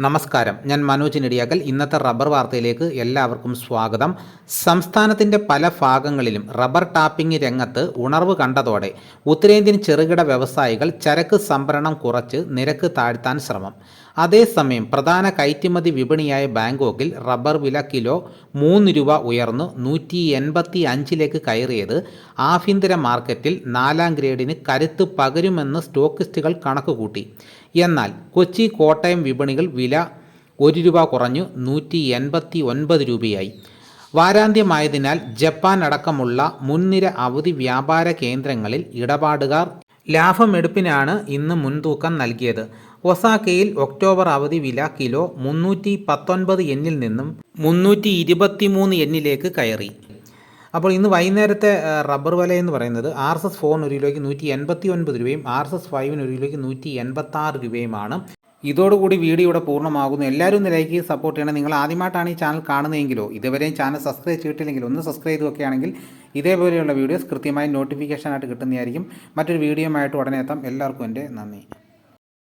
നമസ്കാരം, ഞാൻ മനോജ് നെടിയാക്കൽ. ഇന്നത്തെ റബ്ബർ വാർത്തയിലേക്ക് എല്ലാവർക്കും സ്വാഗതം. സംസ്ഥാനത്തിൻ്റെ പല ഭാഗങ്ങളിലും റബ്ബർ ടാപ്പിംഗ് രംഗത്ത് ഉണർവ് കണ്ടതോടെ ഉത്തരേന്ത്യൻ ചെറുകിട വ്യവസായികൾ ചരക്ക് സംഭരണം കുറച്ച് നിരക്ക് താഴ്ത്താൻ ശ്രമം. അതേസമയം പ്രധാന കയറ്റുമതി വിപണിയായ ബാങ്കോക്കിൽ റബ്ബർ വില കിലോ 3 രൂപ ഉയർന്ന് 185 കയറിയത് ആഭ്യന്തര മാർക്കറ്റിൽ 4ാം ഗ്രേഡിന് കരുത്ത് പകരുമെന്ന് സ്റ്റോക്കിസ്റ്റുകൾ കണക്കുകൂട്ടി. എന്നാൽ കൊച്ചി, കോട്ടയം വിപണികൾ വില 1 രൂപ കുറഞ്ഞു 189 രൂപയായി. വാരാന്ത്യമായതിനാൽ ജപ്പാൻ അടക്കമുള്ള മുൻനിര അവധി വ്യാപാര കേന്ദ്രങ്ങളിൽ ഇടപാടുകാർ ലാഭമെടുപ്പിനാണ് ഇന്ന് മുൻതൂക്കം നൽകിയത്. ഒസാക്കയിൽ ഒക്ടോബർ അവധി വില കിലോ 319 യെന്നിൽ നിന്നും 323 യെന്നിലേക്ക് കയറി. അപ്പോൾ ഇന്ന് വൈകുന്നേരത്തെ റബ്ബർ വില എന്ന് പറയുന്നത് RSS-4 ഒരു കിലോയ്ക്ക് 189 രൂപയും RSS-5 ഒരു കിലോയ്ക്ക് 186 രൂപയുമാണ്. ഇതോടുകൂടി വീഡിയോ ഇവിടെ പൂർണ്ണമാകുന്നു. എല്ലാവരും ഒന്ന് ലൈക്ക് ചെയ്ത് സപ്പോർട്ട് ചെയ്യണം. നിങ്ങൾ ആദ്യമായിട്ടാണ് ഈ ചാനൽ കാണുന്നതെങ്കിലോ ഇതുവരെയും ചാനൽ സബ്സ്ക്രൈബ് ചെയ്തിട്ടില്ലെങ്കിൽ ഒന്ന് സബ്സ്ക്രൈബ് ചെയ്തൊക്കെയാണെങ്കിൽ ഇതേപോലെയുള്ള വീഡിയോസ് കൃത്യമായി നോട്ടിഫിക്കേഷനായിട്ട് കിട്ടുന്നതായിരിക്കും. മറ്റൊരു വീഡിയോ ആയിട്ട് ഉടനെ എത്താം. എല്ലാവർക്കും എൻ്റെ നന്ദി.